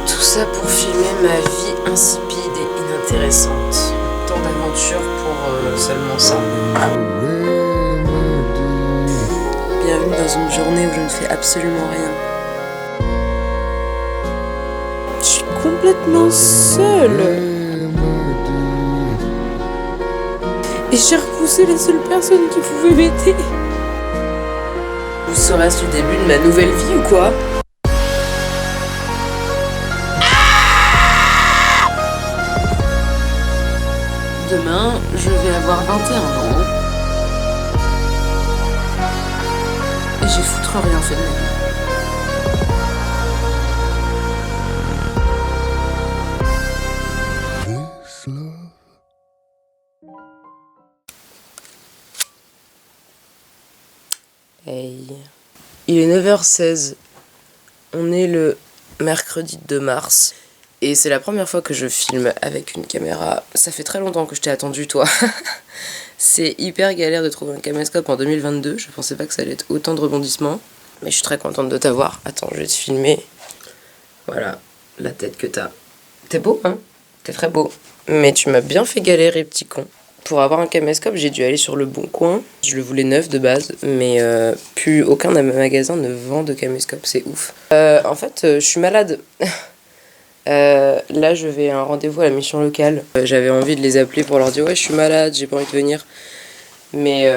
Tout ça pour filmer ma vie insipide et inintéressante. Tant d'aventures pour seulement ça. Bienvenue dans une journée où je ne fais absolument rien. Je suis complètement seule. Et j'ai repoussé la seule personne qui pouvait m'aider. Ou serait-ce le début de ma nouvelle vie ou quoi? Demain, je vais avoir 21 ans. Et j'ai foutre rien fait de ma vie. Hey. Il est 9h16. On est le mercredi 2 mars. Et c'est la première fois que je filme avec une caméra. Ça fait très longtemps que je t'ai attendu, toi. C'est hyper galère de trouver un caméscope en 2022. Je pensais pas que ça allait être autant de rebondissements. Mais je suis très contente de t'avoir. Attends, je vais te filmer. Voilà, la tête que t'as. T'es beau, hein? T'es très beau. Mais tu m'as bien fait galérer, petit con. Pour avoir un caméscope, j'ai dû aller sur le Bon Coin. Je le voulais neuf de base, mais plus aucun magasin ne vend de caméscope, c'est ouf. En fait, je suis malade. Là, je vais à un rendez-vous à la mission locale. J'avais envie de les appeler pour leur dire « Ouais, je suis malade, j'ai pas envie de venir. » Mais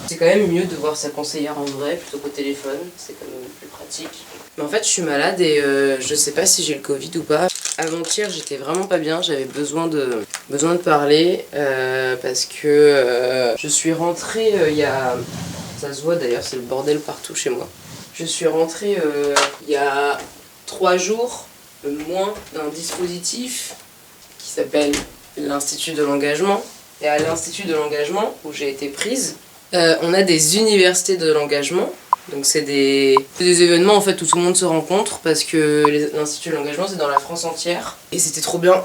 c'est quand même mieux de voir sa conseillère en vrai plutôt qu'au téléphone. C'est quand même plus pratique. Mais en fait, je suis malade et je sais pas si j'ai le Covid ou pas. Avant-hier, j'étais vraiment pas bien. J'avais besoin de parler parce que je suis rentrée il y a... Ça se voit d'ailleurs, c'est le bordel partout chez moi. Je suis rentrée il y a 3 jours, moins d'un dispositif qui s'appelle l'Institut de l'engagement. Et à l'Institut de l'engagement, où j'ai été prise, on a des universités de l'engagement. Donc c'est des événements en fait où tout le monde se rencontre parce que l'Institut de l'engagement c'est dans la France entière. Et c'était trop bien.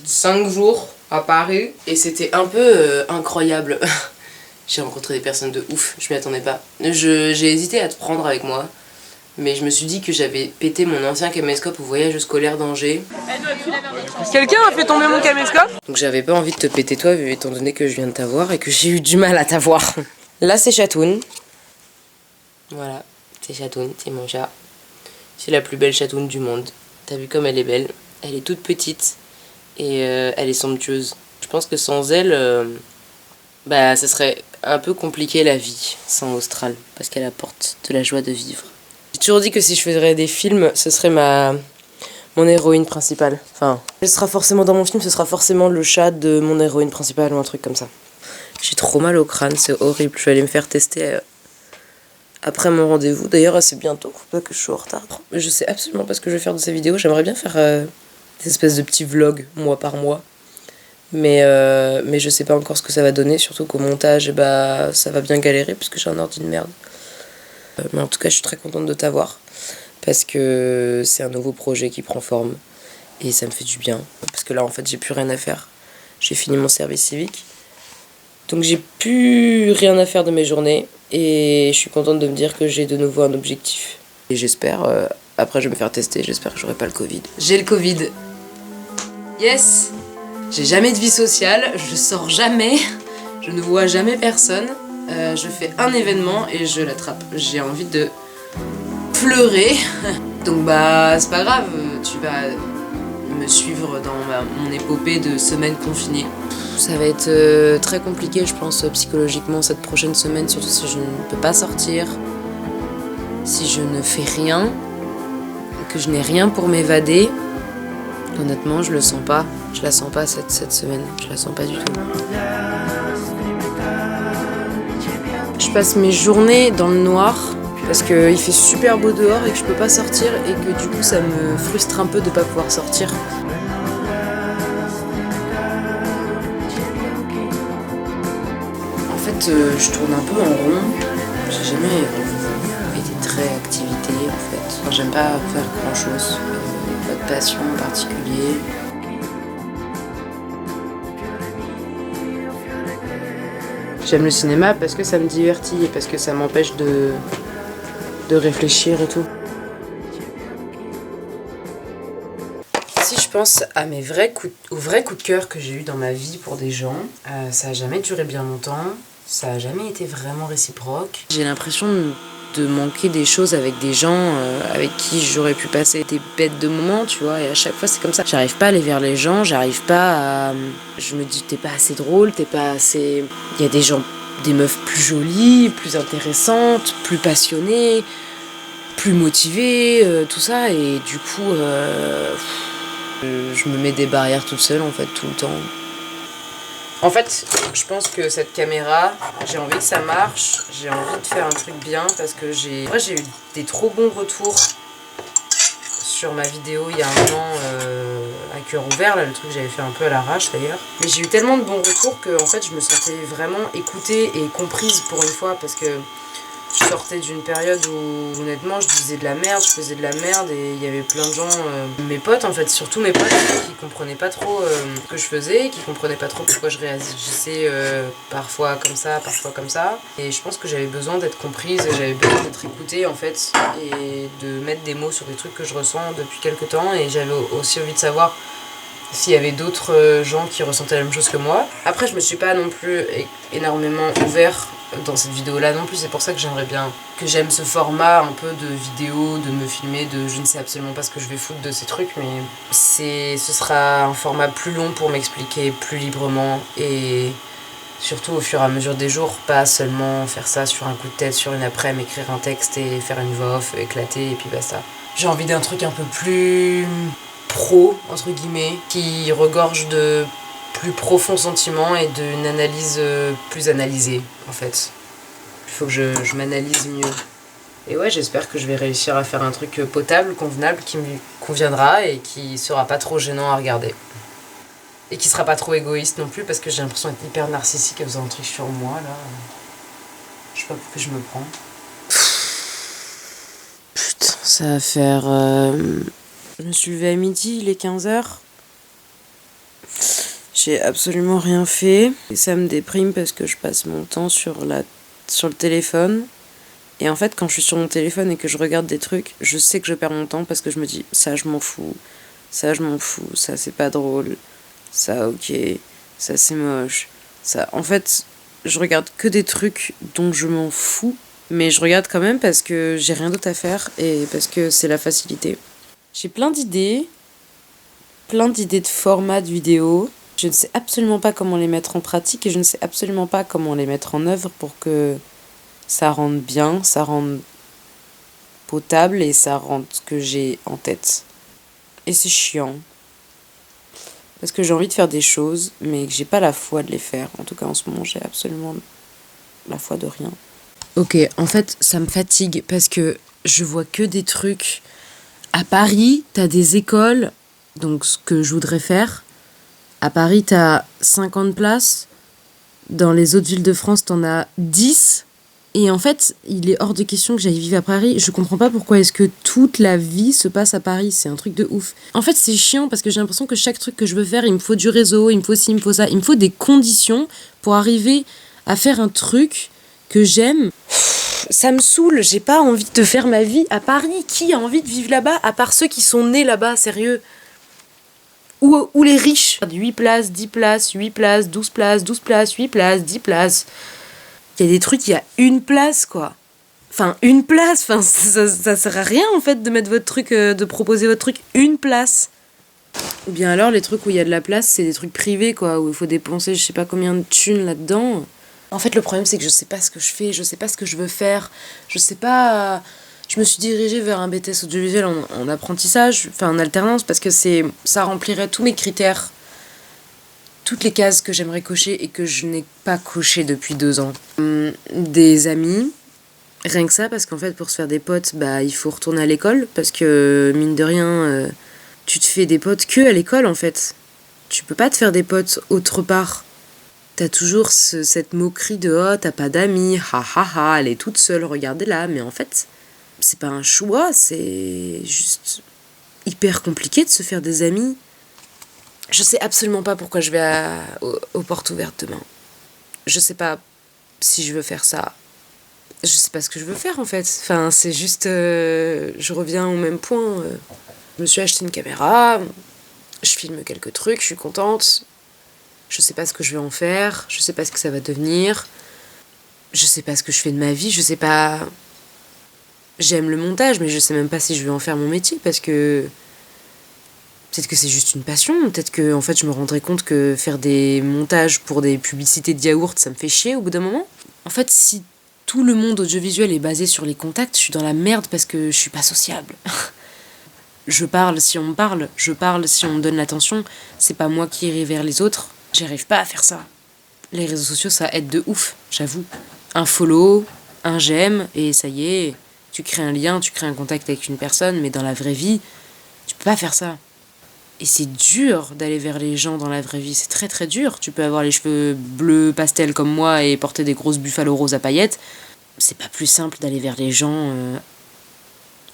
5 jours à Paris et c'était un peu incroyable. J'ai rencontré des personnes de ouf, je m'y attendais pas. J'ai hésité à te prendre avec moi. Mais je me suis dit que j'avais pété mon ancien caméscope au voyage scolaire d'Angers. Quelqu'un a fait tomber mon caméscope? Donc j'avais pas envie de te péter toi, étant donné que je viens de t'avoir et que j'ai eu du mal à t'avoir. Là c'est Chatoun. Voilà, c'est Chatoun, c'est mon chat. C'est la plus belle chatoune du monde. T'as vu comme elle est belle? Elle est toute petite et elle est somptueuse. Je pense que sans elle, bah ça serait un peu compliqué la vie sans Austral, parce qu'elle apporte de la joie de vivre. J'ai toujours dit que si je faisais des films, ce serait mon héroïne principale. Enfin, elle sera forcément dans mon film, ce sera forcément le chat de mon héroïne principale ou un truc comme ça. J'ai trop mal au crâne, c'est horrible. Je vais aller me faire tester après mon rendez-vous. D'ailleurs, assez bientôt, faut pas que je sois en retard. Je sais absolument pas ce que je vais faire de ces vidéos. J'aimerais bien faire des espèces de petits vlogs, mois par mois. Mais je sais pas encore ce que ça va donner, surtout qu'au montage, bah, ça va bien galérer puisque j'ai un ordi de merde. Mais en tout cas, je suis très contente de t'avoir parce que c'est un nouveau projet qui prend forme et ça me fait du bien. Parce que là, en fait, j'ai plus rien à faire. J'ai fini mon service civique. Donc j'ai plus rien à faire de mes journées et je suis contente de me dire que j'ai de nouveau un objectif. Et j'espère, après je vais me faire tester, j'espère que j'aurai pas le Covid. J'ai le Covid. Yes! J'ai jamais de vie sociale, je sors jamais, je ne vois jamais personne. Je fais un événement et je l'attrape. J'ai envie de pleurer. Donc bah c'est pas grave, tu vas me suivre dans mon épopée de semaine confinée. Ça va être très compliqué je pense psychologiquement cette prochaine semaine, surtout si je ne peux pas sortir, si je ne fais rien, que je n'ai rien pour m'évader. Honnêtement je le sens pas, je la sens pas cette semaine, je la sens pas du tout. Je passe mes journées dans le noir parce qu'il fait super beau dehors et que je peux pas sortir et que du coup ça me frustre un peu de pas pouvoir sortir. En fait, je tourne un peu en rond. J'ai jamais été très activité en fait. Enfin, j'aime pas faire grand chose, pas de passion en particulier. J'aime le cinéma parce que ça me divertit et parce que ça m'empêche de réfléchir et tout. Si je pense à aux vrais coups de cœur que j'ai eu dans ma vie pour des gens, ça a jamais duré bien longtemps, ça a jamais été vraiment réciproque. J'ai l'impression de manquer des choses avec des gens avec qui j'aurais pu passer des bêtes de moments, tu vois, et à chaque fois c'est comme ça. J'arrive pas à aller vers les gens, j'arrive pas à... Je me dis t'es pas assez drôle, t'es pas assez... Il y a des gens, des meufs plus jolies, plus intéressantes, plus passionnées, plus motivées, tout ça, et du coup... je me mets des barrières toute seule en fait tout le temps. En fait, je pense que cette caméra, j'ai envie que ça marche, j'ai envie de faire un truc bien parce que j'ai eu des trop bons retours sur ma vidéo il y a un an à cœur ouvert, là le truc que j'avais fait un peu à l'arrache d'ailleurs. Mais j'ai eu tellement de bons retours que en fait je me sentais vraiment écoutée et comprise pour une fois parce que je sortais d'une période où honnêtement je disais de la merde, je faisais de la merde et il y avait plein de gens, mes potes en fait, surtout mes potes qui comprenaient pas trop ce que je faisais, qui comprenaient pas trop pourquoi je réagissais parfois comme ça. Et je pense que j'avais besoin d'être comprise, j'avais besoin d'être écoutée en fait et de mettre des mots sur des trucs que je ressens depuis quelques temps et j'avais aussi envie de savoir s'il y avait d'autres gens qui ressentaient la même chose que moi. Après je me suis pas non plus énormément ouvert dans cette vidéo là non plus, c'est pour ça que j'aime ce format un peu de vidéo, de me filmer, je ne sais absolument pas ce que je vais foutre de ces trucs, mais ce sera un format plus long pour m'expliquer plus librement et surtout au fur et à mesure des jours, pas seulement faire ça sur un coup de tête, sur une après-midi, écrire un texte et faire une voix off, éclater et puis basta. J'ai envie d'un truc un peu plus pro, entre guillemets, qui regorge de plus profond sentiment et d'une analyse plus analysée en fait. Il faut que je m'analyse mieux. Et ouais, j'espère que je vais réussir à faire un truc potable, convenable, qui me conviendra et qui sera pas trop gênant à regarder. Et qui sera pas trop égoïste non plus parce que j'ai l'impression d'être hyper narcissique en faisant un truc sur moi là. Je sais pas pourquoi je me prends. Putain, ça va faire... Je me suis levée à midi, il est 15h. J'ai absolument rien fait. Et ça me déprime parce que je passe mon temps sur le téléphone. Et en fait, quand je suis sur mon téléphone et que je regarde des trucs, je sais que je perds mon temps parce que je me dis, ça je m'en fous, ça c'est pas drôle, ça ok, ça c'est moche. Ça, en fait, je regarde que des trucs dont je m'en fous, mais je regarde quand même parce que j'ai rien d'autre à faire et parce que c'est la facilité. J'ai plein d'idées de formats de vidéos. Je ne sais absolument pas comment les mettre en pratique et je ne sais absolument pas comment les mettre en œuvre pour que ça rende bien, ça rende potable et ça rende ce que j'ai en tête. Et c'est chiant. Parce que j'ai envie de faire des choses, mais que j'ai pas la foi de les faire. En tout cas, en ce moment, j'ai absolument la foi de rien. Ok, en fait, ça me fatigue parce que je vois que des trucs. À Paris, t'as des écoles, donc ce que je voudrais faire. À Paris, t'as 50 places. Dans les autres villes de France, t'en as 10. Et en fait, il est hors de question que j'aille vivre à Paris. Je comprends pas pourquoi est-ce que toute la vie se passe à Paris. C'est un truc de ouf. En fait, c'est chiant parce que j'ai l'impression que chaque truc que je veux faire, il me faut du réseau, il me faut ci, il me faut ça. Il me faut des conditions pour arriver à faire un truc que j'aime. Ça me saoule, j'ai pas envie de faire ma vie à Paris. Qui a envie de vivre là-bas à part ceux qui sont nés là-bas, sérieux? Ou les riches. 8 places, 10 places, 8 places, 12 places, 12 places, 8 places, 10 places. Il y a des trucs, il y a une place, quoi. Enfin, une place, enfin, ça sert à rien, en fait, de mettre votre truc, de proposer votre truc, une place. Ou bien alors, les trucs où il y a de la place, c'est des trucs privés, quoi, où il faut dépenser je sais pas combien de thunes là-dedans. En fait, le problème, c'est que je sais pas ce que je fais, je sais pas ce que je veux faire, je sais pas... Je me suis dirigée vers un BTS audiovisuel en apprentissage, enfin en alternance, parce que ça remplirait tous mes critères, toutes les cases que j'aimerais cocher et que je n'ai pas coché depuis 2 ans. Des amis, rien que ça, parce qu'en fait, pour se faire des potes, bah, il faut retourner à l'école, parce que, mine de rien, tu te fais des potes que à l'école, en fait. Tu peux pas te faire des potes autre part. T'as toujours cette moquerie de « Oh, t'as pas d'amis, ha ha ha, elle est toute seule, regardez-la », mais en fait... C'est pas un choix, c'est juste hyper compliqué de se faire des amis. Je sais absolument pas pourquoi je vais aux portes ouvertes demain. Je sais pas si je veux faire ça. Je sais pas ce que je veux faire en fait. Enfin, c'est juste... je reviens au même point. Je me suis acheté une caméra. Je filme quelques trucs, je suis contente. Je sais pas ce que je vais en faire, je sais pas ce que ça va devenir. Je sais pas ce que je fais de ma vie, je sais pas... J'aime le montage, mais je sais même pas si je vais en faire mon métier, parce que... Peut-être que c'est juste une passion, peut-être que en fait je me rendrais compte que faire des montages pour des publicités de yaourt, ça me fait chier au bout d'un moment. En fait, si tout le monde audiovisuel est basé sur les contacts, je suis dans la merde parce que je suis pas sociable. Je parle si on me parle, je parle si on me donne l'attention, c'est pas moi qui irai vers les autres. J'arrive pas à faire ça. Les réseaux sociaux, ça aide de ouf, j'avoue. Un follow, un j'aime, et ça y est, tu crées un lien, tu crées un contact avec une personne, mais dans la vraie vie, tu peux pas faire ça. Et c'est dur d'aller vers les gens dans la vraie vie, c'est très très dur. Tu peux avoir les cheveux bleus pastel comme moi et porter des grosses buffalo roses à paillettes. C'est pas plus simple d'aller vers les gens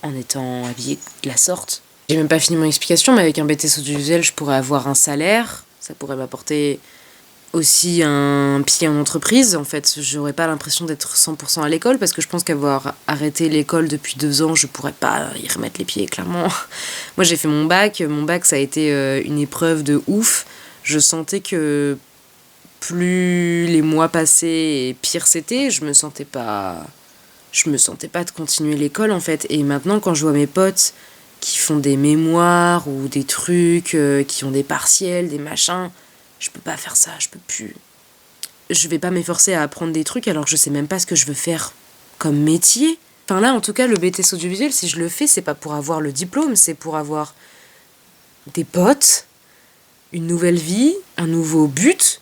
en étant habillé de la sorte. J'ai même pas fini mon explication, mais avec un BTS audiovisuel, je pourrais avoir un salaire. Ça pourrait m'apporter aussi un pied en entreprise. En fait, j'aurais pas l'impression d'être 100% à l'école, parce que je pense qu'avoir arrêté l'école depuis 2 ans, je pourrais pas y remettre les pieds, clairement. Moi, j'ai fait mon bac. Mon bac, ça a été une épreuve de ouf. Je sentais que plus les mois passaient et pire c'était, je me sentais pas de continuer l'école, en fait. Et maintenant, quand je vois mes potes qui font des mémoires ou des trucs, qui ont des partiels, des machins, je peux pas faire ça, je peux plus. Je vais pas m'efforcer à apprendre des trucs alors que je sais même pas ce que je veux faire comme métier. Enfin là, en tout cas, le BTS audiovisuel, si je le fais, c'est pas pour avoir le diplôme, c'est pour avoir des potes, une nouvelle vie, un nouveau but.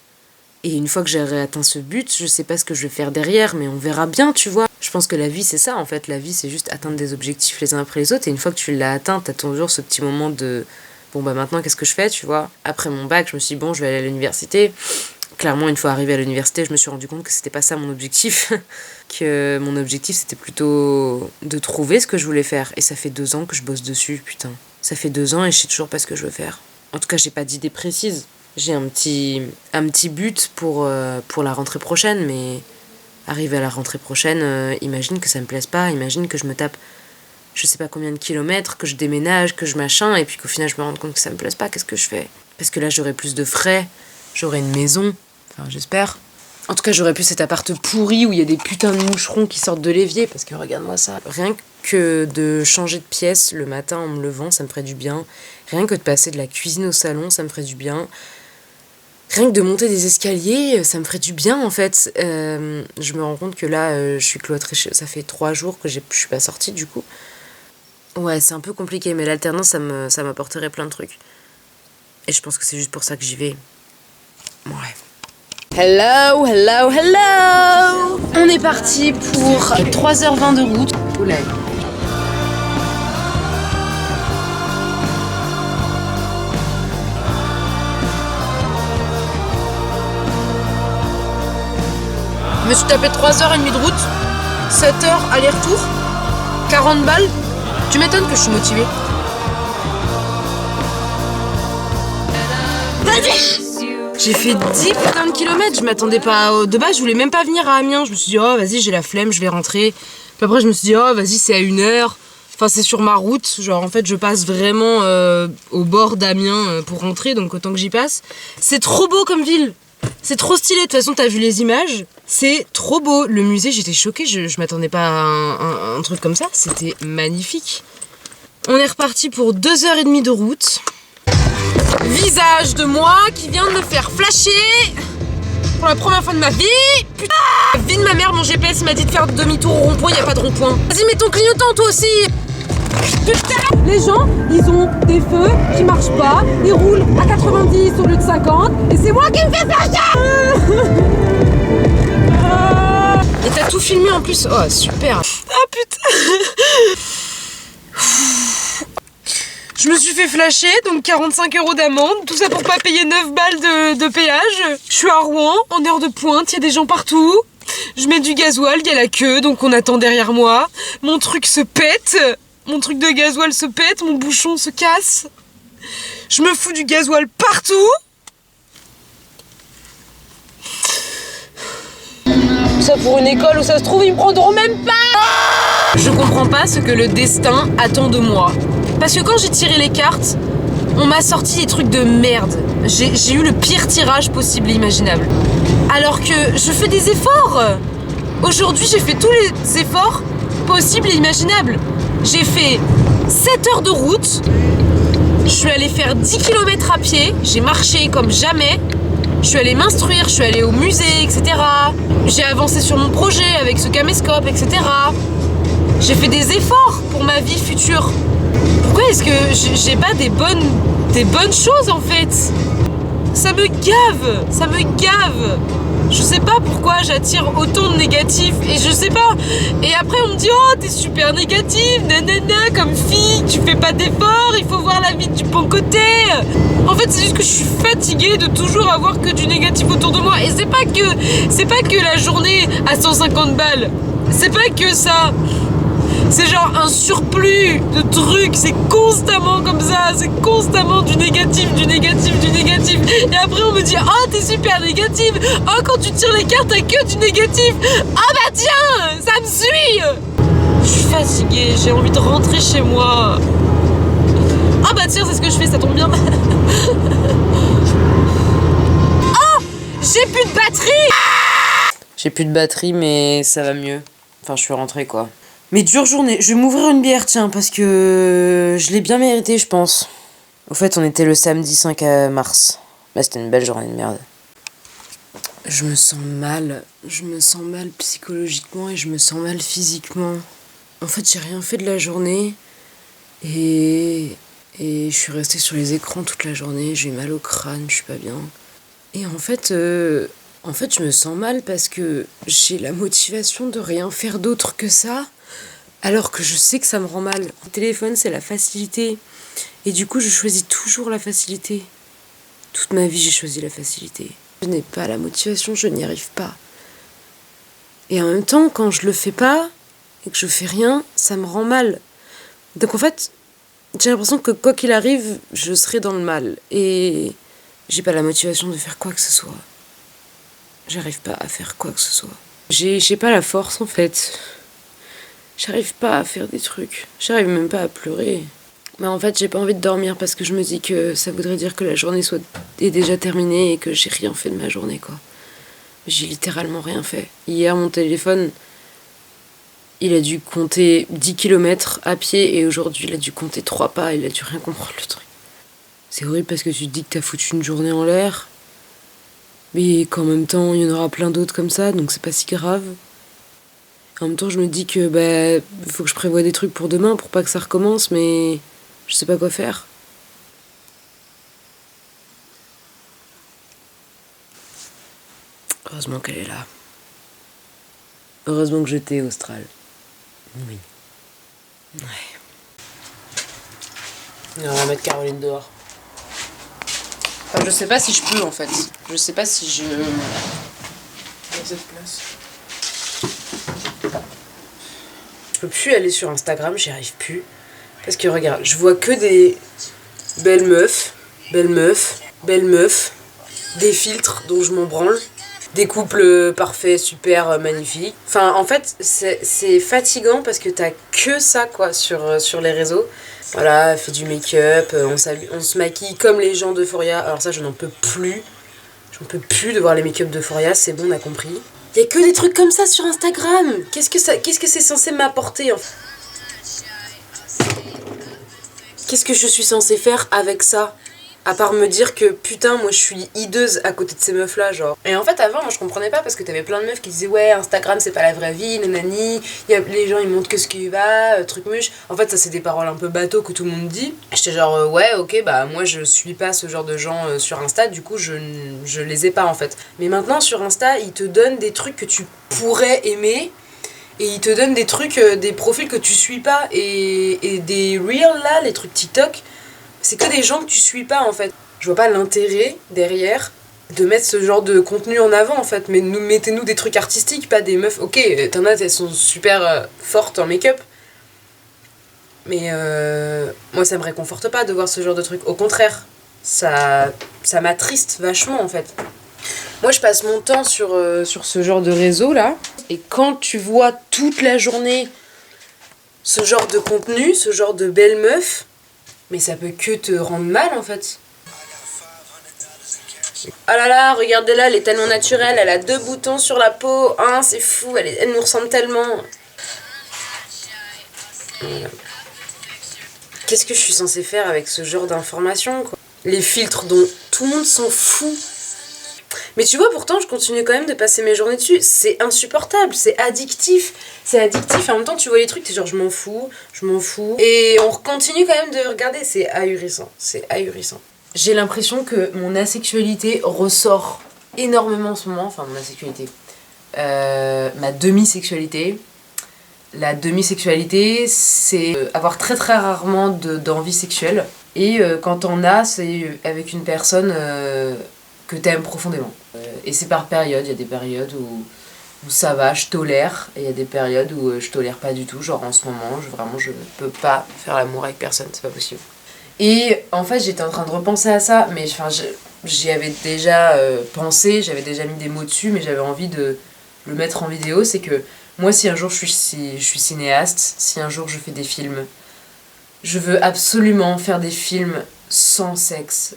Et une fois que j'aurai atteint ce but, je sais pas ce que je vais faire derrière, mais on verra bien, tu vois. Je pense que la vie, c'est ça, en fait. La vie, c'est juste atteindre des objectifs les uns après les autres. Et une fois que tu l'as atteint, t'as toujours ce petit moment de... Bon, bah maintenant, qu'est-ce que je fais, tu vois? Après mon bac, je me suis dit, bon, je vais aller à l'université. Clairement, une fois arrivée à l'université, je me suis rendu compte que c'était pas ça mon objectif. Que mon objectif, c'était plutôt de trouver ce que je voulais faire. Et ça fait 2 ans que je bosse dessus, putain. Ça fait 2 ans et je sais toujours pas ce que je veux faire. En tout cas, j'ai pas d'idée précise. J'ai un petit but pour la rentrée prochaine, mais arrivé à la rentrée prochaine, imagine que ça me plaise pas, imagine que je me tape je sais pas combien de kilomètres, que je déménage, que je machin, et puis qu'au final je me rende compte que ça me plaise pas, qu'est-ce que je fais? Parce que là j'aurai plus de frais, j'aurai une maison, enfin j'espère. En tout cas j'aurai plus cet appart pourri où il y a des putains de moucherons qui sortent de l'évier, parce que regarde-moi ça. Rien que de changer de pièce le matin en me levant, ça me ferait du bien. Rien que de passer de la cuisine au salon, ça me ferait du bien. Rien que de monter des escaliers, ça me ferait du bien en fait. Je me rends compte que là, je suis cloîtrée, ça fait 3 jours que je suis pas sortie du coup. Ouais, c'est un peu compliqué, mais l'alternance, ça m'apporterait plein de trucs. Et je pense que c'est juste pour ça que j'y vais. Ouais. Hello, hello, hello! On est parti pour 3h20 de route. Oula. Je me suis tapé 3h30 de route, 7h aller-retour, 40 balles. Tu m'étonnes que je suis motivée. J'ai fait 10 putains de kilomètres, je m'attendais pas. De base, je voulais même pas venir à Amiens. Je me suis dit, oh vas-y, j'ai la flemme, je vais rentrer. Puis après, je me suis dit, oh vas-y, c'est à 1h. Enfin, c'est sur ma route. Genre, en fait, je passe vraiment au bord d'Amiens pour rentrer, donc autant que j'y passe. C'est trop beau comme ville. C'est trop stylé. De toute façon, t'as vu les images. C'est trop beau. Le musée, j'étais choquée. Je m'attendais pas à un truc comme ça. C'était magnifique. On est reparti pour 2h30 de route. Visage de moi qui vient de me faire flasher pour la première fois de ma vie. Putain, la vie de ma mère, mon GPS m'a dit de faire demi-tour au rond-point, il n'y a pas de rond-point. Vas-y, mets ton clignotant toi aussi. Putain, les gens, ils ont des feux qui marchent pas, ils roulent à 90 au lieu de 50, et c'est moi qui me fais flasher. Et t'as tout filmé en plus. Oh, super. Ah putain. Je me suis fait flasher, donc 45 € d'amende, tout ça pour pas payer 9 balles de péage. Je suis à Rouen, en heure de pointe, il y a des gens partout. Je mets du gasoil, il y a la queue, donc on attend derrière moi. Mon truc se pète, mon truc de gasoil se pète, mon bouchon se casse. Je me fous du gasoil partout. Ça pour une école où ça se trouve, ils me prendront même pas. Je comprends pas ce que le destin attend de moi. Parce que quand j'ai tiré les cartes, On m'a sorti des trucs de merde. J'ai eu le pire tirage possible et imaginable. Alors que je fais des efforts. Aujourd'hui, j'ai fait tous les efforts possibles et imaginables. J'ai fait 7 heures de route. Je suis allée faire 10 km à pied. J'ai marché comme jamais. Je suis allée m'instruire, je suis allée au musée, etc. J'ai avancé sur mon projet avec ce caméscope, etc. J'ai fait des efforts pour ma vie future. Pourquoi est-ce que j'ai pas des bonnes choses en fait? Ça me gave. Je sais pas pourquoi j'attire autant de négatifs et je sais pas. Et après on me dit oh t'es super négative, nanana, comme fille, tu fais pas d'efforts, il faut voir la vie du bon côté. En fait c'est juste que je suis fatiguée de toujours avoir que du négatif autour de moi. Et c'est pas que la journée à 150 balles. C'est pas que ça. C'est genre un surplus de trucs, c'est constamment comme ça, c'est constamment du négatif. Et après on me dit oh t'es super négative, oh quand tu tires les cartes t'as que du négatif, ah bah tiens, ça me suit. Je suis fatiguée, j'ai envie de rentrer chez moi. Ah bah tiens c'est ce que je fais, ça tombe bien. Oh j'ai plus de batterie. J'ai plus de batterie mais ça va mieux. Enfin je suis rentrée quoi. Mais dure journée, je vais m'ouvrir une bière, tiens, parce que je l'ai bien mérité, je pense. Au fait, on était le samedi 5 mars. Bah, c'était une belle journée de merde. Je me sens mal psychologiquement et je me sens mal physiquement. En fait, j'ai rien fait de la journée et je suis restée sur les écrans toute la journée, j'ai mal au crâne, je suis pas bien. Et en fait, je me sens mal parce que j'ai la motivation de rien faire d'autre que ça. Alors que je sais que ça me rend mal. Le téléphone, c'est la facilité. Et du coup, je choisis toujours la facilité. Toute ma vie, j'ai choisi la facilité. Je n'ai pas la motivation, je n'y arrive pas. Et en même temps, quand je le fais pas, et que je fais rien, ça me rend mal. Donc en fait, j'ai l'impression que quoi qu'il arrive, je serai dans le mal. Et j'ai pas la motivation de faire quoi que ce soit. J'arrive pas à faire quoi que ce soit. J'ai pas la force, en fait. J'arrive pas à faire des trucs. J'arrive même pas à pleurer. Mais en fait, j'ai pas envie de dormir parce que je me dis que ça voudrait dire que la journée est déjà terminée et que j'ai rien fait de ma journée, quoi. J'ai littéralement rien fait. Hier, mon téléphone, il a dû compter 10 km à pied et aujourd'hui, il a dû compter 3 pas. Il a dû rien comprendre, le truc. C'est horrible parce que tu te dis que t'as foutu une journée en l'air. Mais qu'en même temps, il y en aura plein d'autres comme ça, donc c'est pas si grave. En même temps, je me dis que faut que je prévoie des trucs pour demain pour pas que ça recommence, mais je sais pas quoi faire. Heureusement qu'elle est là. Heureusement que j'étais austral. Oui. Ouais. On va mettre Caroline dehors. Enfin, je sais pas si je peux en fait. Je sais pas si je... Dans cette place. Je peux plus aller sur Instagram, j'y arrive plus. Parce que regarde, je vois que des belles meufs, des filtres dont je m'en branle, des couples parfaits, super magnifiques. Enfin, en fait, c'est fatigant parce que t'as que ça quoi sur les réseaux. Voilà, fait du make-up, on se maquille comme les gens d'Euphoria. Alors ça, je n'en peux plus. J'en peux plus de voir les make-up d'Euphoria, c'est bon, on a compris. Il y a que des trucs comme ça sur Instagram. Qu'est-ce que c'est censé m'apporter en fait? Qu'est-ce que je suis censée faire avec ça? À part me dire que putain, moi je suis hideuse à côté de ces meufs là, genre. Et en fait, avant, moi je comprenais pas parce que t'avais plein de meufs qui disaient ouais, Instagram c'est pas la vraie vie, nanani. Les gens ils montrent que ce qui va, truc muche. En fait, ça c'est des paroles un peu bateau que tout le monde dit. J'étais genre ouais, ok, bah moi je suis pas ce genre de gens sur Insta, du coup je les ai pas en fait. Mais maintenant sur Insta, ils te donnent des trucs que tu pourrais aimer. Et ils te donnent des trucs, des profils que tu suis pas. Et des reels là, les trucs TikTok, c'est que des gens que tu suis pas en fait. Je vois pas l'intérêt derrière de mettre ce genre de contenu en avant en fait. Mais mettez-nous des trucs artistiques, pas des meufs. Ok, t'en as, elles sont super fortes en make-up. Mais moi ça me réconforte pas de voir ce genre de truc. Au contraire, ça m'attriste vachement en fait. Moi je passe mon temps sur ce genre de réseau là. Et quand tu vois toute la journée ce genre de contenu, ce genre de belles meufs, Mais ça peut que te rendre mal en fait. Ah là là, regardez-la, elle est tellement naturelle, elle a 2 boutons sur la peau, hein, c'est fou, elle nous ressemble tellement. Voilà. Qu'est-ce que je suis censée faire avec ce genre d'informations, quoi? Les filtres dont tout le monde s'en fout. Mais tu vois, pourtant, je continue quand même de passer mes journées dessus. C'est insupportable, c'est addictif. C'est addictif, et en même temps, tu vois les trucs, t'es genre, je m'en fous. Et on continue quand même de regarder, c'est ahurissant, c'est ahurissant. J'ai l'impression que mon asexualité ressort énormément en ce moment, enfin mon asexualité, ma demi-sexualité. La demi-sexualité, c'est avoir très très rarement d'envie sexuelle. Et quand t'en as, c'est avec une personne que t'aimes profondément. Et c'est par période, il y a des périodes où ça va, je tolère, et il y a des périodes où je tolère pas du tout, genre en ce moment, je ne peux pas faire l'amour avec personne, c'est pas possible. Et en fait, j'étais en train de repenser à ça, mais enfin, j'y avais déjà pensé, j'avais déjà mis des mots dessus, mais j'avais envie de le mettre en vidéo. C'est que moi, si un jour je suis cinéaste, si un jour je fais des films, je veux absolument faire des films sans sexe,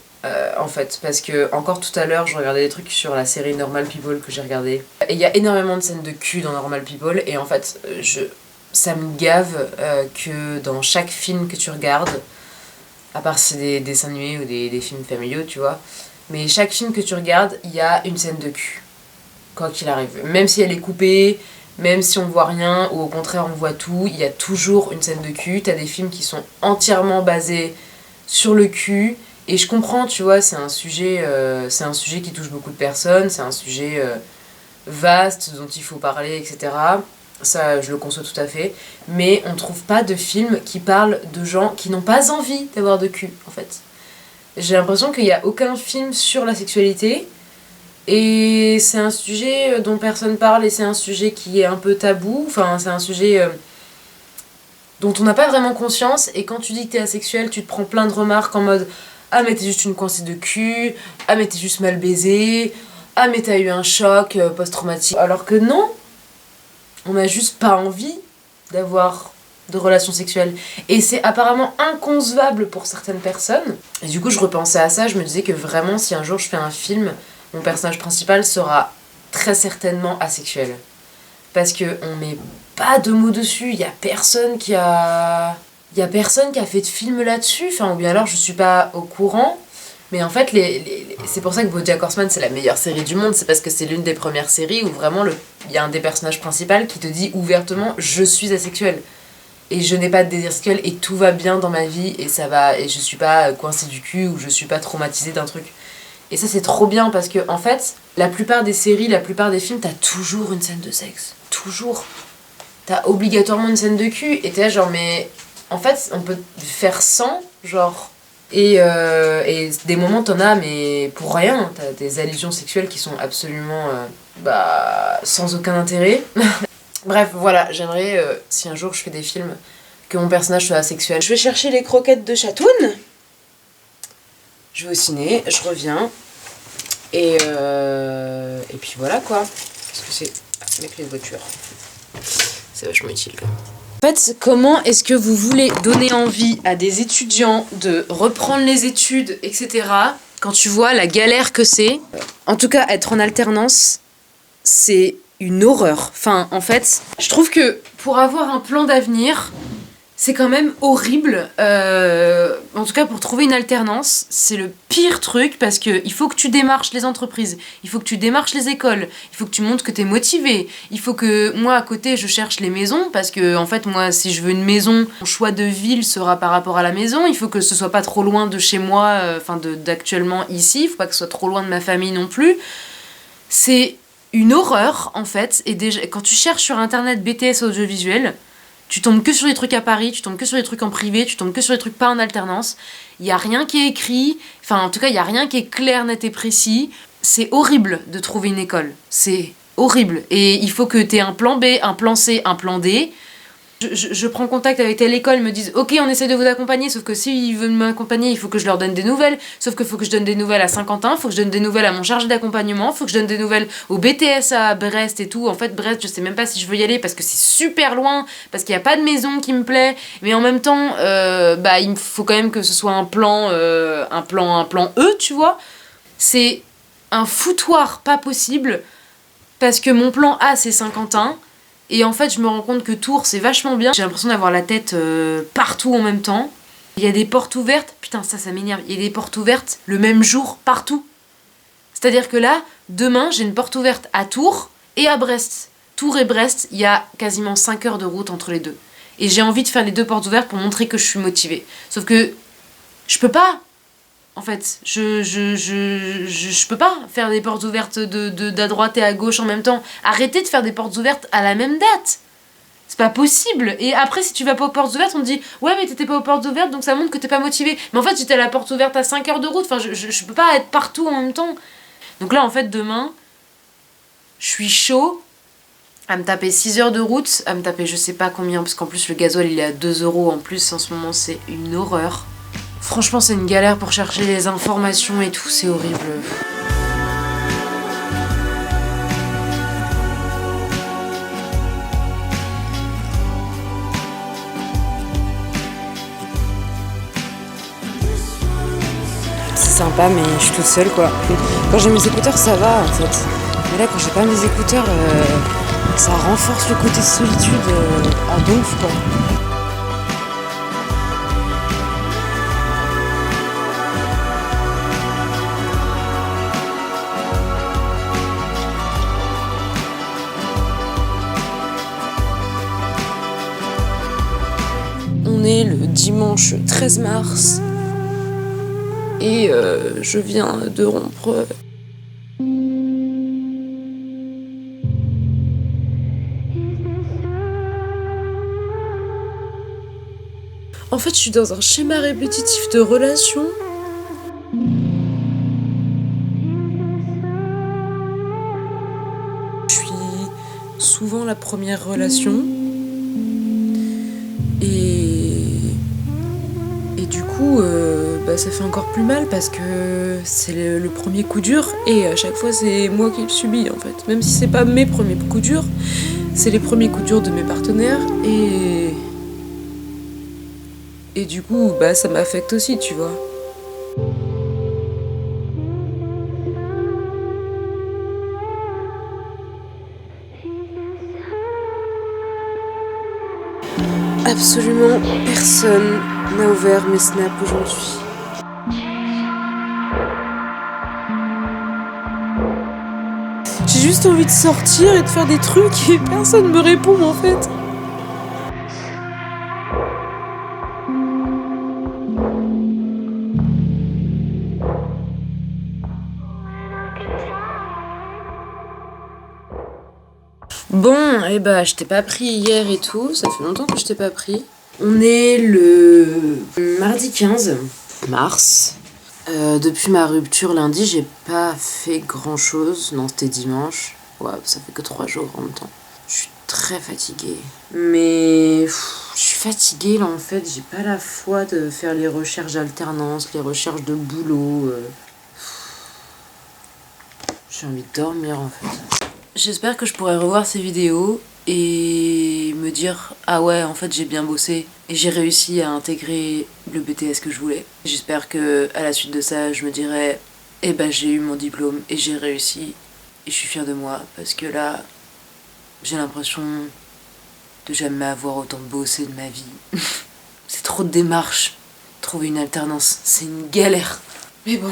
en fait. Parce que, encore tout à l'heure, je regardais des trucs sur la série Normal People que j'ai regardé. Et il y a énormément de scènes de cul dans Normal People, et en fait, ça me gave que dans chaque film que tu regardes, à part si c'est des dessins animés ou des films familiaux, tu vois. Mais chaque film que tu regardes, il y a une scène de cul. Quoi qu'il arrive. Même si elle est coupée, même si on voit rien, ou au contraire on voit tout, il y a toujours une scène de cul. T'as des films qui sont entièrement basés sur le cul. Et je comprends, tu vois, c'est un sujet qui touche beaucoup de personnes, c'est un sujet vaste dont il faut parler, etc. Ça, je le conçois tout à fait. Mais on trouve pas de films qui parlent de gens qui n'ont pas envie d'avoir de cul, en fait. J'ai l'impression qu'il n'y a aucun film sur la sexualité. Et c'est un sujet dont personne parle, et c'est un sujet qui est un peu tabou. Enfin, c'est un sujet dont on n'a pas vraiment conscience. Et quand tu dis que t'es asexuel, tu te prends plein de remarques en mode « Ah, mais t'es juste une coincée de cul. Ah, mais t'es juste mal baisé. Ah, mais t'as eu un choc post-traumatique. » Alors que non, on n'a juste pas envie d'avoir de relations sexuelles. Et c'est apparemment inconcevable pour certaines personnes. Et du coup, je repensais à ça, je me disais que vraiment, si un jour je fais un film, mon personnage principal sera très certainement asexuel. Parce qu'on met pas de mots dessus, il y a personne qui a fait de film là-dessus, enfin, ou bien alors je suis pas au courant. Mais en fait, c'est pour ça que BoJack Horseman, c'est la meilleure série du monde. C'est parce que c'est l'une des premières séries où vraiment il y a un des personnages principaux qui te dit ouvertement « Je suis asexuel. Et je n'ai pas de désir sexuel et tout va bien dans ma vie et ça va. Et je suis pas coincée du cul ou je suis pas traumatisée d'un truc. » Et ça, c'est trop bien parce que, en fait, la plupart des séries, la plupart des films, t'as toujours une scène de sexe. Toujours. T'as obligatoirement une scène de cul et t'es là genre, mais en fait, on peut faire sans, genre. Et des moments t'en as, mais pour rien. T'as des allusions sexuelles qui sont absolument sans aucun intérêt. Bref, voilà, j'aimerais, si un jour je fais des films, que mon personnage soit asexuel. Je vais chercher les croquettes de Chatoun. Je vais au ciné, je reviens. Et puis voilà quoi. Qu'est-ce que c'est? Mes clés de voiture. C'est vachement utile quand même. En fait, comment est-ce que vous voulez donner envie à des étudiants de reprendre les études, etc. quand tu vois la galère que c'est? En tout cas, être en alternance, c'est une horreur. Enfin, en fait, je trouve que pour avoir un plan d'avenir, c'est quand même horrible. En tout cas, pour trouver une alternance, c'est le pire truc parce que il faut que tu démarches les entreprises, il faut que tu démarches les écoles, il faut que tu montres que t'es motivé, il faut que moi à côté je cherche les maisons parce que en fait moi si je veux une maison, mon choix de ville sera par rapport à la maison, il faut que ce soit pas trop loin de chez moi, d'actuellement ici, il faut pas que ce soit trop loin de ma famille non plus. C'est une horreur en fait, et déjà quand tu cherches sur internet BTS audiovisuel, tu tombes que sur des trucs à Paris, tu tombes que sur des trucs en privé, tu tombes que sur des trucs pas en alternance. Il y a rien qui est écrit, enfin en tout cas il y a rien qui est clair, net et précis. C'est horrible de trouver une école, c'est horrible. Et il faut que t'aies un plan B, un plan C, un plan D. Je prends contact avec telle école, ils me disent ok on essaie de vous accompagner, sauf que s'ils veulent m'accompagner il faut que je leur donne des nouvelles, sauf qu'il faut que je donne des nouvelles à Saint-Quentin, faut que je donne des nouvelles à mon chargé d'accompagnement, faut que je donne des nouvelles au BTS à Brest et tout. En fait Brest je sais même pas si je veux y aller parce que c'est super loin, parce qu'il n'y a pas de maison qui me plaît, mais en même temps il me faut quand même que ce soit un plan E, tu vois. C'est un foutoir pas possible parce que mon plan A c'est Saint-Quentin. Et en fait, je me rends compte que Tours, c'est vachement bien. J'ai l'impression d'avoir la tête partout en même temps. Il y a des portes ouvertes. Putain, ça m'énerve. Il y a des portes ouvertes le même jour, partout. C'est-à-dire que là, demain, j'ai une porte ouverte à Tours et à Brest. Tours et Brest, il y a quasiment 5 heures de route entre les deux. Et j'ai envie de faire les 2 portes ouvertes pour montrer que je suis motivée. Sauf que je peux pas. En fait, je peux pas faire des portes ouvertes d'à droite et à gauche en même temps. Arrêtez de faire des portes ouvertes à la même date. C'est pas possible. Et après, si tu vas pas aux portes ouvertes, on te dit ouais, mais t'étais pas aux portes ouvertes, donc ça montre que t'es pas motivé. Mais en fait, j'étais à la porte ouverte à 5 heures de route. Enfin, je peux pas être partout en même temps. Donc là, en fait, demain, je suis chaud à me taper 6 heures de route, à me taper je sais pas combien, parce qu'en plus, le gasoil il est à 2 € en plus en ce moment, c'est une horreur. Franchement, c'est une galère pour chercher les informations et tout, c'est horrible. C'est sympa, mais je suis toute seule, quoi. Quand j'ai mes écouteurs, ça va, en fait. Mais là, quand j'ai pas mes écouteurs, ça renforce le côté solitude à donf, quoi. On est le dimanche 13 mars et je viens de rompre. En fait, je suis dans un schéma répétitif de relation. Je suis souvent la première relation. Et du coup, ça fait encore plus mal parce que c'est le premier coup dur et à chaque fois c'est moi qui le subis en fait. Même si c'est pas mes premiers coups durs, c'est les premiers coups durs de mes partenaires et du coup, ça m'affecte aussi, tu vois. Absolument personne n'a ouvert mes snaps aujourd'hui. J'ai juste envie de sortir et de faire des trucs et personne me répond en fait. Bon, je t'ai pas pris hier et tout, ça fait longtemps que je t'ai pas pris. On est le mardi 15 mars. Depuis ma rupture lundi, j'ai pas fait grand chose. Non, c'était dimanche. Ouais, ça fait que 3 jours en même temps. Je suis très fatiguée. Mais je suis fatiguée là en fait, j'ai pas la foi de faire les recherches d'alternance, les recherches de boulot. J'ai envie de dormir en fait. J'espère que je pourrai revoir ces vidéos et me dire ah ouais en fait j'ai bien bossé et j'ai réussi à intégrer le BTS que je voulais. J'espère que à la suite de ça je me dirai j'ai eu mon diplôme et j'ai réussi et je suis fière de moi parce que là j'ai l'impression de jamais avoir autant bossé de ma vie. C'est trop de démarches. Trouver une alternance c'est une galère. Mais bon,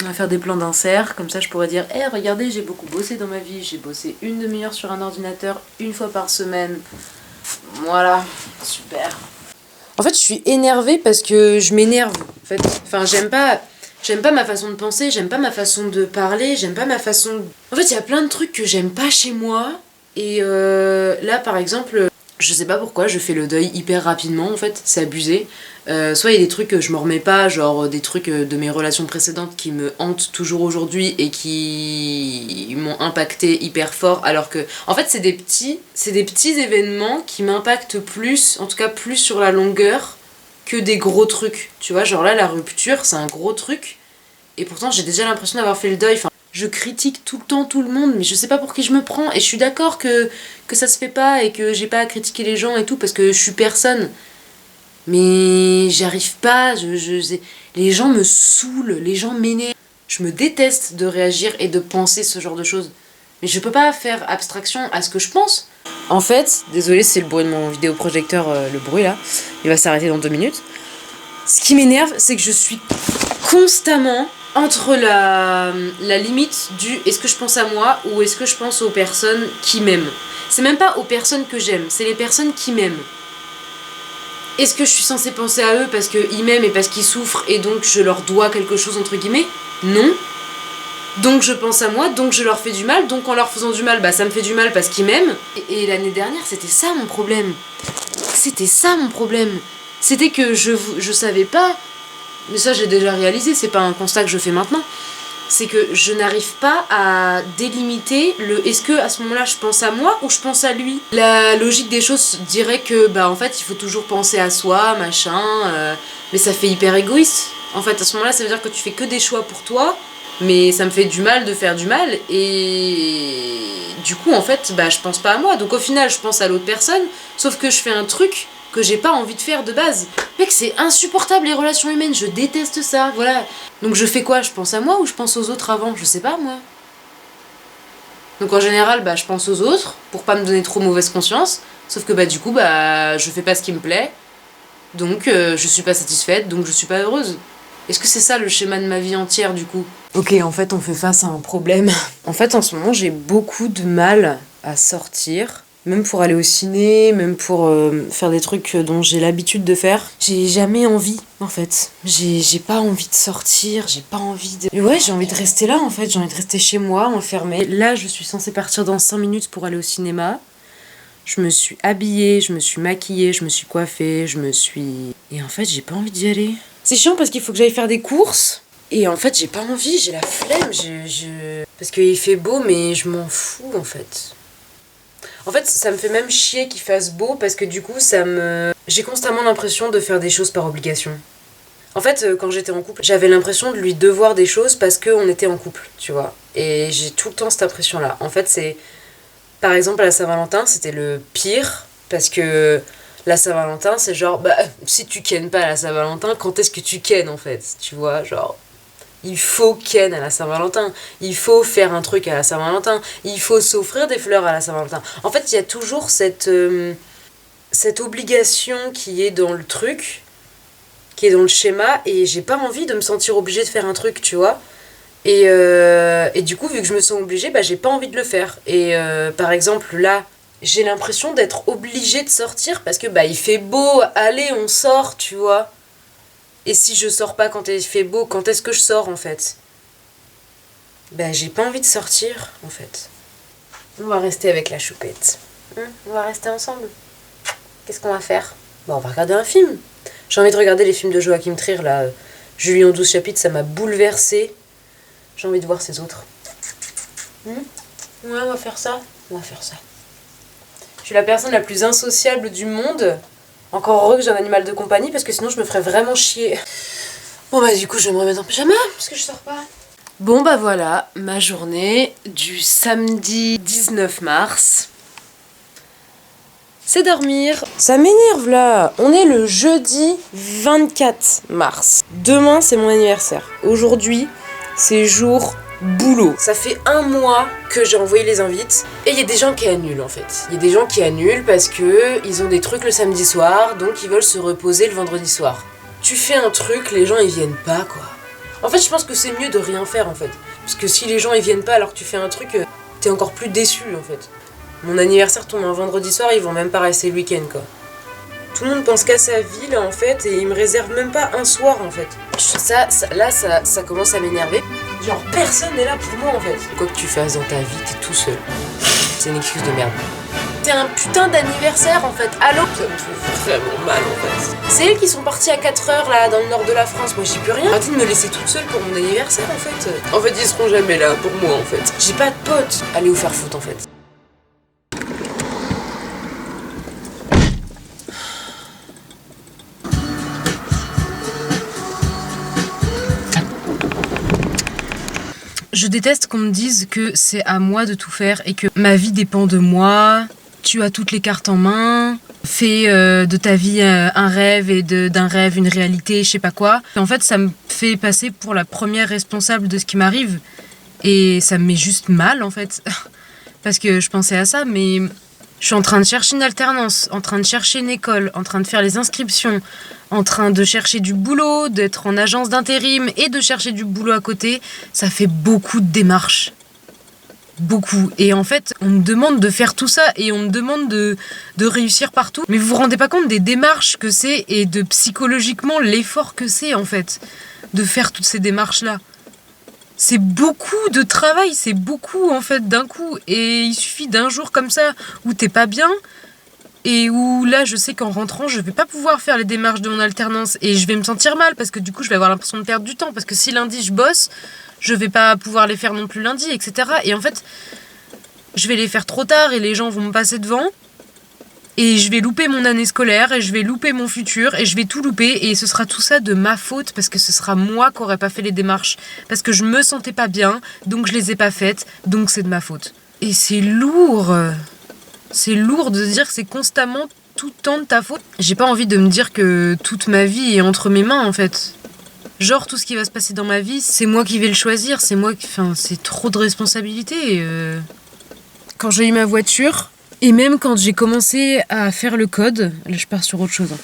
on va faire des plans d'insert, comme ça je pourrais dire regardez, j'ai beaucoup bossé dans ma vie, j'ai bossé 1 demi-heure sur un ordinateur 1 fois par semaine. Voilà, super. En fait, je suis énervée parce que je m'énerve. En fait, j'aime pas ma façon de penser, j'aime pas ma façon de parler, j'aime pas ma façon. En fait, il y a plein de trucs que j'aime pas chez moi. Et là, par exemple, Je sais pas pourquoi, je fais le deuil hyper rapidement en fait, c'est abusé. Soit il y a des trucs que je m'en remets pas, genre des trucs de mes relations précédentes qui me hantent toujours aujourd'hui et qui m'ont impacté hyper fort, alors que en fait c'est des petits événements qui m'impactent plus, en tout cas plus sur la longueur que des gros trucs. Tu vois, genre là la rupture c'est un gros truc et pourtant j'ai déjà l'impression d'avoir fait le deuil. Enfin, je critique tout le temps tout le monde, mais je sais pas pour qui je me prends. Et je suis d'accord que ça se fait pas et que j'ai pas à critiquer les gens et tout parce que je suis personne. Mais j'arrive pas, les gens me saoulent, les gens m'énervent. Je me déteste de réagir et de penser ce genre de choses. Mais je peux pas faire abstraction à ce que je pense. En fait, désolé, c'est le bruit de mon vidéoprojecteur, le bruit là. Il va s'arrêter dans 2 minutes. Ce qui m'énerve, c'est que je suis constamment entre la limite du est-ce que je pense à moi ou est-ce que je pense aux personnes qui m'aiment. C'est même pas aux personnes que j'aime, c'est les personnes qui m'aiment. Est-ce que je suis censée penser à eux parce qu'ils m'aiment et parce qu'ils souffrent et donc je leur dois quelque chose entre guillemets? Non. Donc je pense à moi, donc je leur fais du mal, donc en leur faisant du mal, bah ça me fait du mal parce qu'ils m'aiment. Et l'année dernière, c'était ça mon problème. C'était ça mon problème. C'était que je savais pas, mais ça j'ai déjà réalisé, c'est pas un constat que je fais maintenant, c'est que je n'arrive pas à délimiter le est-ce que à ce moment-là je pense à moi ou je pense à lui. La logique des choses dirait que bah en fait il faut toujours penser à soi, machin, mais ça fait hyper égoïste. En fait à ce moment-là ça veut dire que tu fais que des choix pour toi, mais ça me fait du mal de faire du mal et du coup en fait bah je pense pas à moi, donc au final je pense à l'autre personne, sauf que je fais un truc que j'ai pas envie de faire de base. Mec, c'est insupportable les relations humaines, je déteste ça, voilà. Donc je fais quoi? Je pense à moi ou je pense aux autres avant? Je sais pas moi. Donc en général, bah je pense aux autres pour pas me donner trop mauvaise conscience, sauf que bah du coup bah je fais pas ce qui me plaît, donc je suis pas satisfaite, donc je suis pas heureuse. Est-ce que c'est ça le schéma de ma vie entière du coup? Ok, en fait on fait face à un problème. En fait en ce moment j'ai beaucoup de mal à sortir. Même pour aller au ciné, même pour faire des trucs dont j'ai l'habitude de faire. J'ai jamais envie, en fait. J'ai pas envie de sortir, j'ai pas envie de... Ouais, j'ai envie de rester là, en fait. J'ai envie de rester chez moi, enfermée. Là, je suis censée partir dans 5 minutes pour aller au cinéma. Je me suis habillée, je me suis maquillée, je me suis coiffée, Et en fait, j'ai pas envie d'y aller. C'est chiant parce qu'il faut que j'aille faire des courses. Et en fait, j'ai pas envie, j'ai la flemme. Parce qu'il fait beau, mais je m'en fous, en fait. En fait, ça me fait même chier qu'il fasse beau parce que du coup, j'ai constamment l'impression de faire des choses par obligation. En fait, quand j'étais en couple, j'avais l'impression de lui devoir des choses parce qu'on était en couple, tu vois. Et j'ai tout le temps cette impression-là. En fait, c'est... Par exemple, à la Saint-Valentin, c'était le pire parce que la Saint-Valentin, c'est genre, bah, si tu kennes pas à la Saint-Valentin, quand est-ce que tu kennes, en fait? Tu vois, genre... Il faut ken à la Saint-Valentin, il faut faire un truc à la Saint-Valentin, il faut s'offrir des fleurs à la Saint-Valentin. En fait, il y a toujours cette obligation qui est dans le truc, qui est dans le schéma, et j'ai pas envie de me sentir obligée de faire un truc, tu vois. Et du coup, vu que je me sens obligée, bah j'ai pas envie de le faire. Et par exemple, là, j'ai l'impression d'être obligée de sortir parce que bah il fait beau, allez, on sort, tu vois. Et si je sors pas quand il fait beau, quand est-ce que je sors en fait? Ben j'ai pas envie de sortir en fait. On va rester avec la choupette. On va rester ensemble. Qu'est-ce qu'on va faire? Bon, on va regarder un film. J'ai envie de regarder les films de Joachim Trier là. Julie en 12 chapitres, ça m'a bouleversée. J'ai envie de voir ces autres. Ouais, on va faire ça. On va faire ça. Je suis la personne la plus insociable du monde. Encore heureux que j'ai un animal de compagnie parce que sinon je me ferais vraiment chier. Bon bah du coup je vais me remettre en pyjama parce que je sors pas. Bon bah voilà, ma journée du samedi 19 mars. C'est dormir. Ça m'énerve là. On est le jeudi 24 mars. Demain c'est mon anniversaire. Aujourd'hui c'est jour boulot. Ça fait 1 mois que j'ai envoyé les invites et il y a des gens qui annulent en fait. Il y a des gens qui annulent parce que ils ont des trucs le samedi soir, donc ils veulent se reposer le vendredi soir. Tu fais un truc, les gens ils viennent pas quoi. En fait je pense que c'est mieux de rien faire en fait. Parce que si les gens ils viennent pas alors que tu fais un truc, t'es encore plus déçu en fait. Mon anniversaire tombe un vendredi soir, ils vont même pas rester le week-end quoi. Tout le monde pense qu'à sa vie là en fait et ils me réservent même pas un soir en fait. Ça commence à m'énerver. Genre personne n'est là pour moi en fait. Quoi que tu fasses dans ta vie, t'es tout seul. C'est une excuse de merde. c'était un putain d'anniversaire en fait. Allô? Ça me fait vraiment mal en fait. C'est elles qui sont parties à 4h là dans le nord de la France. Moi j'y peux rien. Arrêtez de me laisser toute seule pour mon anniversaire en fait. En fait ils seront jamais là pour moi en fait. J'ai pas de potes. Allez vous faire foutre en fait. Je déteste qu'on me dise que c'est à moi de tout faire et que ma vie dépend de moi, tu as toutes les cartes en main, fais de ta vie un rêve et d'un rêve une réalité, je sais pas quoi. En fait, ça me fait passer pour la première responsable de ce qui m'arrive et ça me met juste mal en fait. Parce que je pensais à ça, mais je suis en train de chercher une alternance, en train de chercher une école, en train de faire les inscriptions, en train de chercher du boulot, d'être en agence d'intérim et de chercher du boulot à côté. Ça fait beaucoup de démarches. Beaucoup. Et en fait, on me demande de faire tout ça et on me demande de réussir partout. Mais vous vous rendez pas compte des démarches que c'est et de psychologiquement l'effort que c'est en fait de faire toutes ces démarches-là. C'est beaucoup de travail, c'est beaucoup en fait d'un coup. Et il suffit d'un jour comme ça où t'es pas bien et où là je sais qu'en rentrant je vais pas pouvoir faire les démarches de mon alternance et je vais me sentir mal parce que du coup je vais avoir l'impression de perdre du temps parce que si lundi je bosse, je vais pas pouvoir les faire non plus lundi, etc. Et en fait, je vais les faire trop tard et les gens vont me passer devant. Et je vais louper mon année scolaire, et je vais louper mon futur, et je vais tout louper, et ce sera tout ça de ma faute, parce que ce sera moi qui n'aurais pas fait les démarches, parce que je me sentais pas bien, donc je les ai pas faites, donc c'est de ma faute. Et c'est lourd de se dire que c'est constamment tout le temps de ta faute. J'ai pas envie de me dire que toute ma vie est entre mes mains, en fait. Genre, tout ce qui va se passer dans ma vie, c'est moi qui vais le choisir, c'est moi qui... Enfin, c'est trop de responsabilité. Quand j'ai eu ma voiture... Et même quand j'ai commencé à faire le code, là je pars sur autre chose, hein.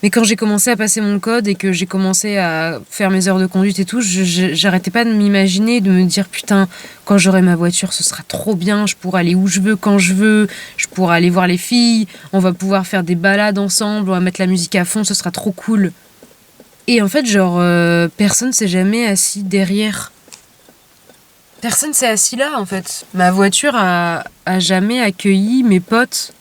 Mais quand j'ai commencé à passer mon code et que j'ai commencé à faire mes heures de conduite et tout, j'arrêtais pas de m'imaginer, de me dire putain, quand j'aurai ma voiture, ce sera trop bien, je pourrai aller où je veux, quand je veux, je pourrai aller voir les filles, on va pouvoir faire des balades ensemble, on va mettre la musique à fond, ce sera trop cool. Et en fait, genre, personne s'est jamais assis derrière. Personne s'est assis là, en fait. Ma voiture a jamais accueilli mes potes.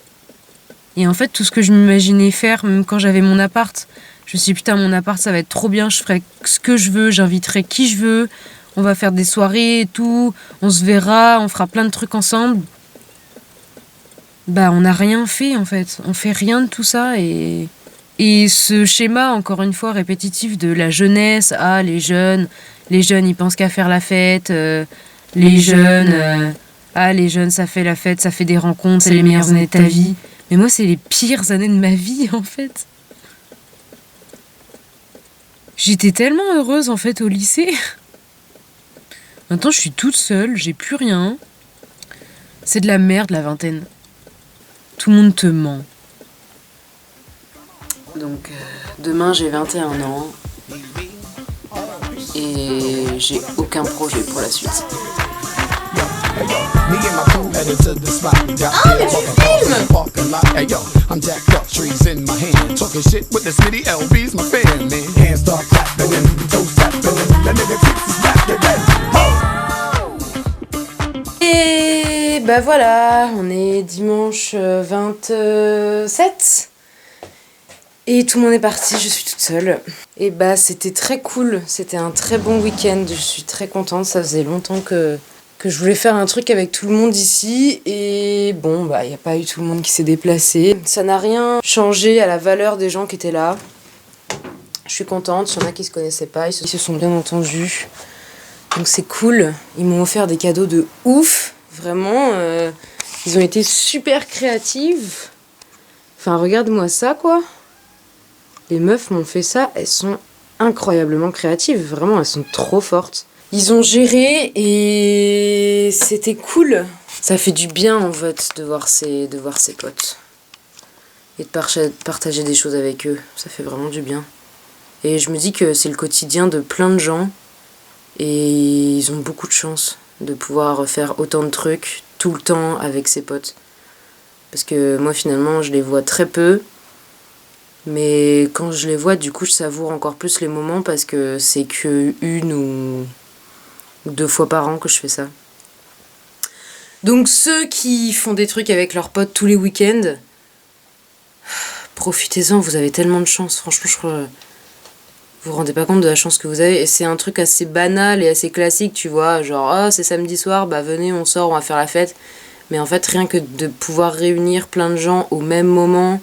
Et en fait, tout ce que je m'imaginais faire, même quand j'avais mon appart, je me suis dit, putain, mon appart, ça va être trop bien, je ferai ce que je veux, j'inviterai qui je veux, on va faire des soirées et tout, on se verra, on fera plein de trucs ensemble. Bah, on n'a rien fait, en fait. On fait rien de tout ça et ce schéma, encore une fois, répétitif de la jeunesse, les jeunes, ils pensent qu'à faire la fête, les jeunes, ça fait la fête, ça fait des rencontres, c'est les meilleures années de ta vie. Mais moi, c'est les pires années de ma vie, en fait. J'étais tellement heureuse, en fait, au lycée. Maintenant, je suis toute seule, j'ai plus rien. C'est de la merde, la vingtaine. Tout le monde te ment. Donc, demain, j'ai 21 ans. Et j'ai aucun projet pour la suite. Ah, mais tu filmes! Et bah voilà, on est dimanche 27. Et tout le monde est parti, je suis toute seule. Et bah c'était très cool, c'était un très bon week-end, je suis très contente, ça faisait longtemps que je voulais faire un truc avec tout le monde ici. Et bon, bah il n'y a pas eu tout le monde qui s'est déplacé. Ça n'a rien changé à la valeur des gens qui étaient là. Je suis contente, il y en a qui se connaissaient pas, ils se sont bien entendus. Donc c'est cool, ils m'ont offert des cadeaux de ouf, vraiment. Ils ont été super créatives. Enfin regarde-moi ça quoi. Les meufs m'ont fait ça, elles sont incroyablement créatives, vraiment, elles sont trop fortes. Ils ont géré et c'était cool. Ça fait du bien en fait de voir ses potes. Et de partager des choses avec eux, ça fait vraiment du bien. Et je me dis que c'est le quotidien de plein de gens et ils ont beaucoup de chance de pouvoir faire autant de trucs tout le temps avec ses potes. Parce que moi finalement je les vois très peu. Mais quand je les vois, du coup, je savoure encore plus les moments parce que c'est que 1 ou 2 fois par an que je fais ça. Donc ceux qui font des trucs avec leurs potes tous les week-ends, profitez-en, vous avez tellement de chance. Franchement, je crois... Vous vous rendez pas compte de la chance que vous avez. Et c'est un truc assez banal et assez classique, tu vois. Genre, ah, c'est samedi soir, bah venez, on sort, on va faire la fête. Mais en fait, rien que de pouvoir réunir plein de gens au même moment,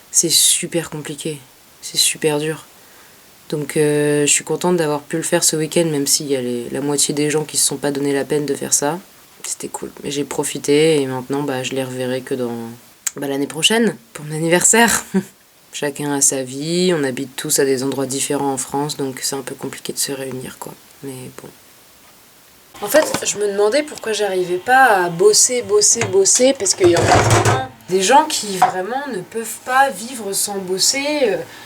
c'est super compliqué. C'est super dur. Donc je suis contente d'avoir pu le faire ce week-end, même s'il y a la moitié des gens qui se sont pas donné la peine de faire ça. C'était cool. Mais j'ai profité et maintenant, bah, je les reverrai que dans l'année prochaine, pour mon anniversaire. Chacun a sa vie, on habite tous à des endroits différents en France, donc c'est un peu compliqué de se réunir, quoi. Mais bon. En fait, je me demandais pourquoi j'arrivais pas à bosser, parce qu'il y en a vraiment des gens qui vraiment ne peuvent pas vivre sans bosser.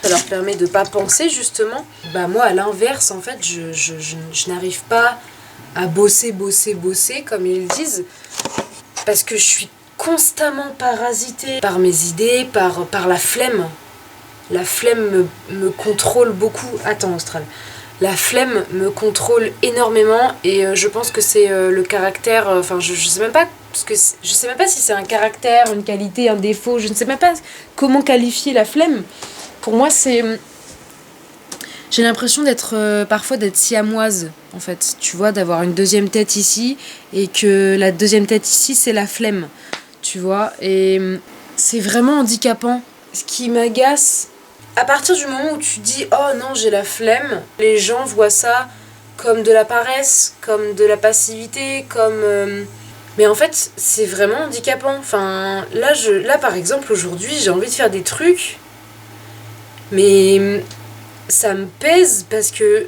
Ça leur permet de pas penser, justement. Bah moi, à l'inverse, en fait, je n'arrive pas à bosser, comme ils disent, parce que je suis constamment parasitée par mes idées, par la flemme. La flemme me contrôle beaucoup. Attends, Austral. La flemme me contrôle énormément et je pense que c'est le caractère. Enfin, je sais même pas je sais même pas si c'est un caractère, une qualité, un défaut. Je ne sais même pas comment qualifier la flemme. Pour moi, c'est. J'ai l'impression parfois d'être siamoise, en fait. Tu vois, d'avoir une deuxième tête ici et que la deuxième tête ici, c'est la flemme. Tu vois, et c'est vraiment handicapant. Ce qui m'agace. À partir du moment où tu dis « Oh non, j'ai la flemme », les gens voient ça comme de la paresse, comme de la passivité, comme... Mais en fait, c'est vraiment handicapant. Enfin, là par exemple, aujourd'hui, j'ai envie de faire des trucs, mais ça me pèse parce que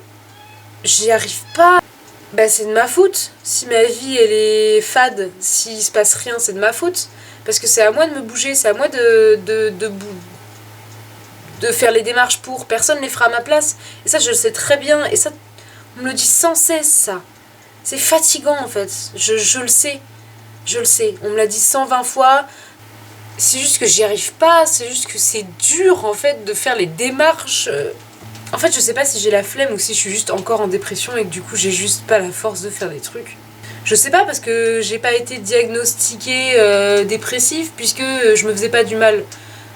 j'y arrive pas. Bah, c'est de ma faute. Si ma vie, elle est fade, s'il se passe rien, c'est de ma faute. Parce que c'est à moi de me bouger, c'est à moi de faire les démarches pour. Personne ne les fera à ma place. Et ça, je le sais très bien. Et ça, on me le dit sans cesse, ça. C'est fatigant, en fait. Je le sais. Je le sais. On me l'a dit 120 fois. C'est juste que j'y arrive pas. C'est juste que c'est dur, en fait, de faire les démarches. En fait, je sais pas si j'ai la flemme ou si je suis juste encore en dépression et que du coup, j'ai juste pas la force de faire des trucs. Je sais pas parce que j'ai pas été diagnostiquée dépressive puisque je me faisais pas du mal.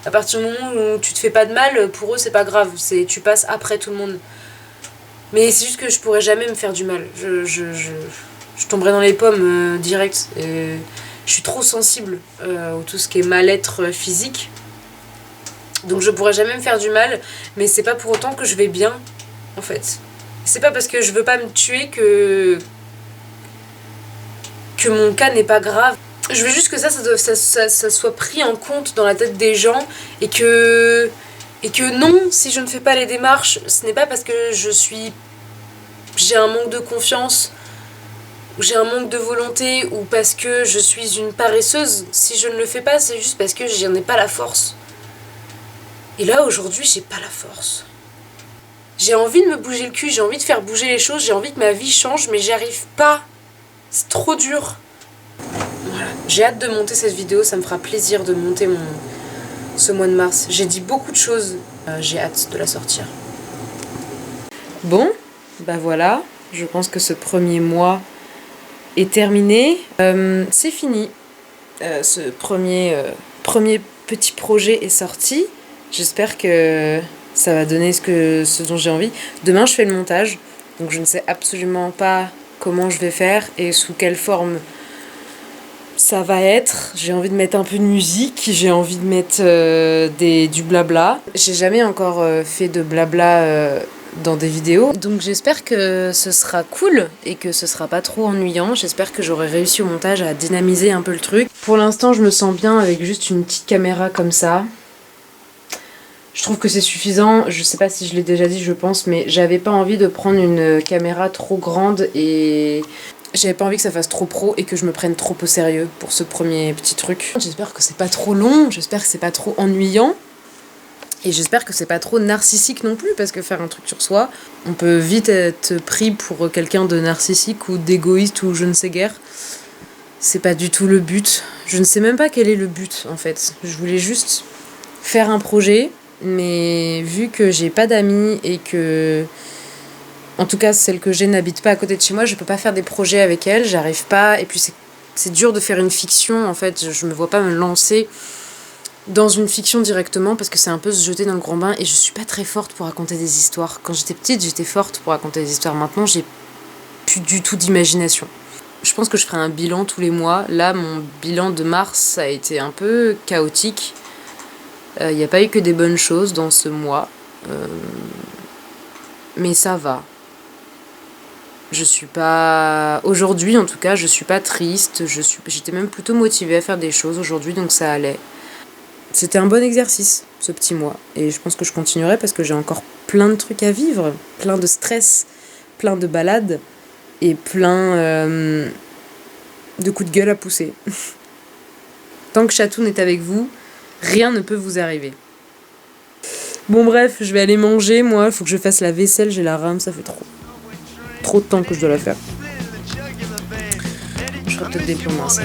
À partir du moment où tu te fais pas de mal, pour eux c'est pas grave, tu passes après tout le monde. Mais c'est juste que je pourrais jamais me faire du mal. Je tomberais dans les pommes direct. Et je suis trop sensible au tout ce qui est mal-être physique. Donc je pourrais jamais me faire du mal, mais c'est pas pour autant que je vais bien, en fait. C'est pas parce que je veux pas me tuer que mon cas n'est pas grave. Je veux juste que ça soit pris en compte dans la tête des gens et que non, si je ne fais pas les démarches, ce n'est pas parce que j'ai un manque de confiance ou j'ai un manque de volonté ou parce que je suis une paresseuse. Si je ne le fais pas, c'est juste parce que j'en ai pas la force. Et là, aujourd'hui, j'ai pas la force. J'ai envie de me bouger le cul, j'ai envie de faire bouger les choses, j'ai envie que ma vie change, mais j'y arrive pas. C'est trop dur. Voilà. J'ai hâte de monter cette vidéo, ça me fera plaisir de monter ce mois de mars. J'ai dit beaucoup de choses, j'ai hâte de la sortir. Bon, bah voilà, je pense que ce premier mois est terminé. C'est fini. Ce premier petit projet est sorti. J'espère que ça va donner ce dont j'ai envie. Demain, je fais le montage, donc je ne sais absolument pas comment je vais faire et sous quelle forme ça va être. J'ai envie de mettre un peu de musique, j'ai envie de mettre du blabla. J'ai jamais encore fait de blabla dans des vidéos, donc j'espère que ce sera cool et que ce sera pas trop ennuyant. J'espère que j'aurai réussi au montage à dynamiser un peu le truc. Pour l'instant, je me sens bien avec juste une petite caméra comme ça. Je trouve que c'est suffisant, je sais pas si je l'ai déjà dit, je pense, mais j'avais pas envie de prendre une caméra trop grande et j'avais pas envie que ça fasse trop pro et que je me prenne trop au sérieux pour ce premier petit truc. J'espère que c'est pas trop long, j'espère que c'est pas trop ennuyant et j'espère que c'est pas trop narcissique non plus parce que faire un truc sur soi, on peut vite être pris pour quelqu'un de narcissique ou d'égoïste ou je ne sais guère. C'est pas du tout le but. Je ne sais même pas quel est le but en fait. Je voulais juste faire un projet. Mais vu que j'ai pas d'amis et que, en tout cas celle que j'ai n'habite pas à côté de chez moi, je peux pas faire des projets avec elle, j'arrive pas, et puis c'est dur de faire une fiction, en fait. Je me vois pas me lancer dans une fiction directement parce que c'est un peu se jeter dans le grand bain et je suis pas très forte pour raconter des histoires. Quand j'étais petite, j'étais forte pour raconter des histoires. Maintenant, j'ai plus du tout d'imagination. Je pense que je ferai un bilan tous les mois. Là, mon bilan de mars, ça a été un peu chaotique. Il n'y a pas eu que des bonnes choses dans ce mois. Mais ça va. Je suis pas... Aujourd'hui, en tout cas, je suis pas triste. J'étais même plutôt motivée à faire des choses aujourd'hui, donc ça allait. C'était un bon exercice, ce petit mois. Et je pense que je continuerai parce que j'ai encore plein de trucs à vivre. Plein de stress, plein de balades et plein de coups de gueule à pousser. Tant que Chatoun est avec vous, rien ne peut vous arriver. Bon bref, je vais aller manger, moi. Il faut que je fasse la vaisselle, j'ai la rame, ça fait trop de temps que je dois la faire. Je ferai peut-être des plombs, ça.